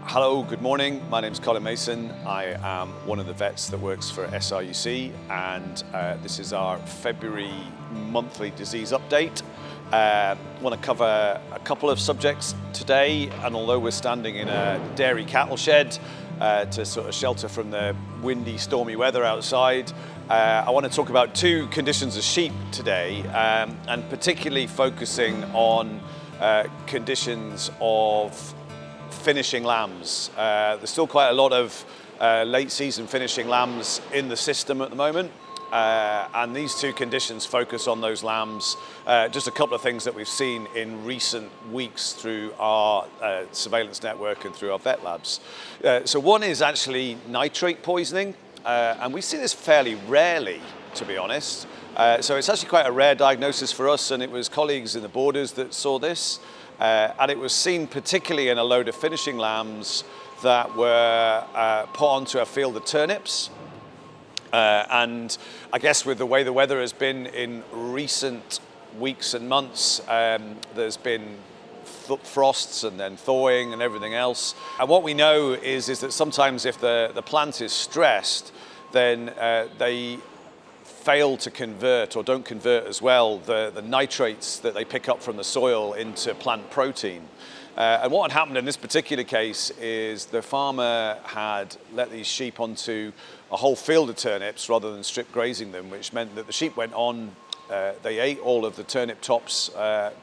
Hello, good morning. My name's Colin Mason. I am one of the vets that works for SRUC, and this is our February monthly disease update. I want to cover a couple of subjects today, and although we're standing in a dairy cattle shed to sort of shelter from the windy, stormy weather outside, I want to talk about two conditions of sheep today, and particularly focusing on conditions of finishing lambs. There's still quite a lot of late season finishing lambs in the system at the moment, and these two conditions focus on those lambs. Just a couple of things that we've seen in recent weeks through our surveillance network and through our vet labs. So one is actually nitrate poisoning, and we see this fairly rarely, to be honest. So it's actually quite a rare diagnosis for us, and it was colleagues in the borders that saw this. And it was seen particularly in a load of finishing lambs that were put onto a field of turnips. And I guess with the way the weather has been in recent weeks and months, there's been frosts and then thawing and everything else. And what we know is that sometimes if the plant is stressed, then they fail to convert or don't convert as well the nitrates that they pick up from the soil into plant protein. And what had happened in this particular case is the farmer had let these sheep onto a whole field of turnips rather than strip grazing them, which meant that the sheep went on, they ate all of the turnip tops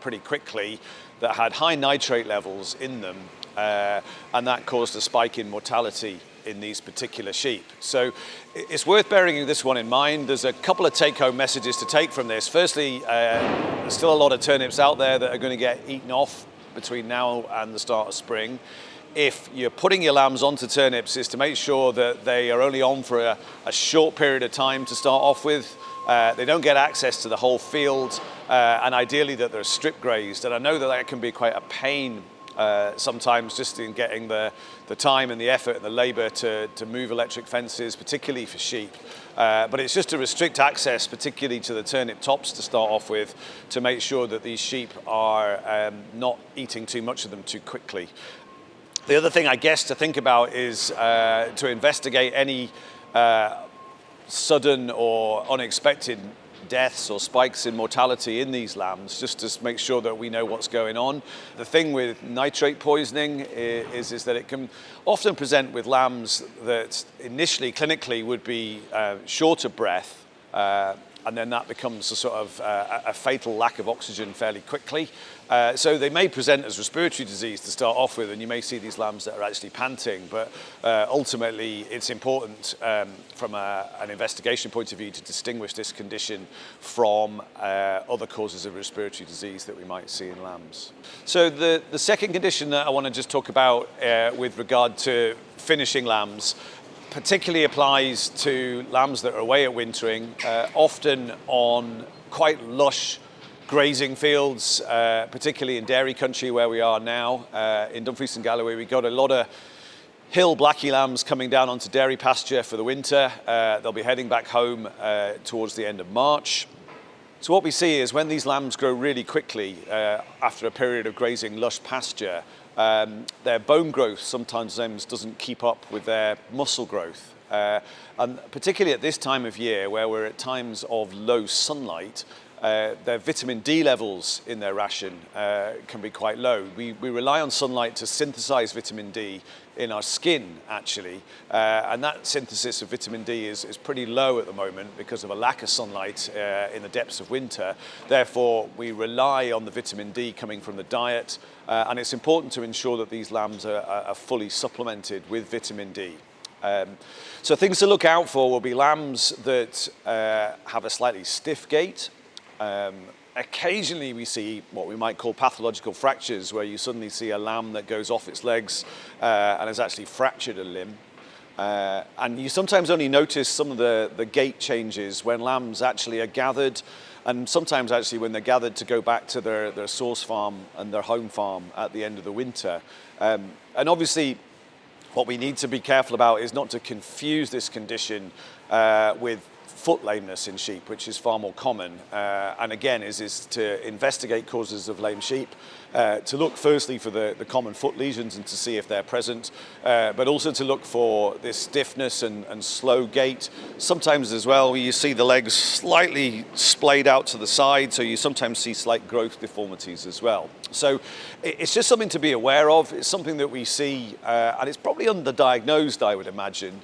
pretty quickly that had high nitrate levels in them, and that caused a spike in mortality in these particular sheep. So it's worth bearing this one in mind. There's a couple of take-home messages to take from this. Firstly, there's still a lot of turnips out there that are going to get eaten off between now and the start of spring. If you're putting your lambs onto turnips, is to make sure that they are only on for a short period of time to start off with. They don't get access to the whole field, and ideally that they're strip grazed. And I know that can be quite a pain sometimes, just in getting the time and the effort and the labour to move electric fences, particularly for sheep. But it's just to restrict access, particularly to the turnip tops to start off with, to make sure that these sheep are not eating too much of them too quickly. The other thing, I guess, to think about is to investigate any sudden or unexpected deaths or spikes in mortality in these lambs, just to make sure that we know what's going on. The thing with nitrate poisoning is that it can often present with lambs that initially clinically would be short of breath, and then that becomes a sort of a fatal lack of oxygen fairly quickly. So they may present as respiratory disease to start off with, and you may see these lambs that are actually panting, but ultimately it's important from an investigation point of view to distinguish this condition from other causes of respiratory disease that we might see in lambs. So the second condition that I want to just talk about with regard to finishing lambs particularly applies to lambs that are away at wintering, often on quite lush grazing fields, particularly in dairy country where we are now. In Dumfries and Galloway, we got a lot of hill blackie lambs coming down onto dairy pasture for the winter. They'll be heading back home towards the end of March. So what we see is when these lambs grow really quickly after a period of grazing lush pasture, their bone growth sometimes doesn't keep up with their muscle growth. And particularly at this time of year where we're at times of low sunlight, their vitamin D levels in their ration can be quite low. We rely on sunlight to synthesize vitamin D in our skin, actually, and that synthesis of vitamin D is pretty low at the moment because of a lack of sunlight in the depths of winter. Therefore, we rely on the vitamin D coming from the diet, and it's important to ensure that these lambs are fully supplemented with vitamin D. So things to look out for will be lambs that have a slightly stiff gait. Occasionally we see what we might call pathological fractures, where you suddenly see a lamb that goes off its legs and has actually fractured a limb. And you sometimes only notice some of the gait changes when lambs actually are gathered, and sometimes actually when they're gathered to go back to their source farm and their home farm at the end of the winter. And obviously what we need to be careful about is not to confuse this condition with foot lameness in sheep, which is far more common, and again is to investigate causes of lame sheep, to look firstly for the common foot lesions and to see if they're present, but also to look for this stiffness and slow gait. Sometimes as well you see the legs slightly splayed out to the side, so you sometimes see slight growth deformities as well. So it's just something to be aware of. It's something that we see, and it's probably underdiagnosed, I would imagine,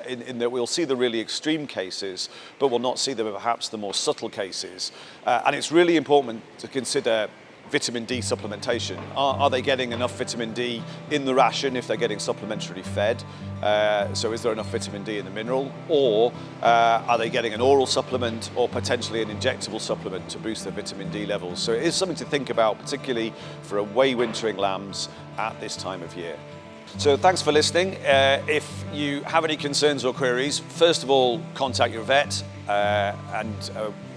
in that we'll see the really extreme cases, but we'll not see perhaps the more subtle cases. And it's really important to consider vitamin D supplementation. Are they getting enough vitamin D in the ration if they're getting supplementarily fed? So is there enough vitamin D in the mineral? Or are they getting an oral supplement or potentially an injectable supplement to boost their vitamin D levels? So it is something to think about, particularly for away wintering lambs at this time of year. So thanks for listening. If you have any concerns or queries, first of all, contact your vet, and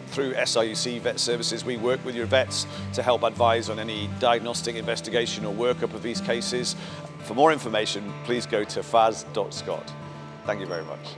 through SRUC Vet Services, we work with your vets to help advise on any diagnostic investigation or workup of these cases. For more information, please go to fas.scot. Thank you very much.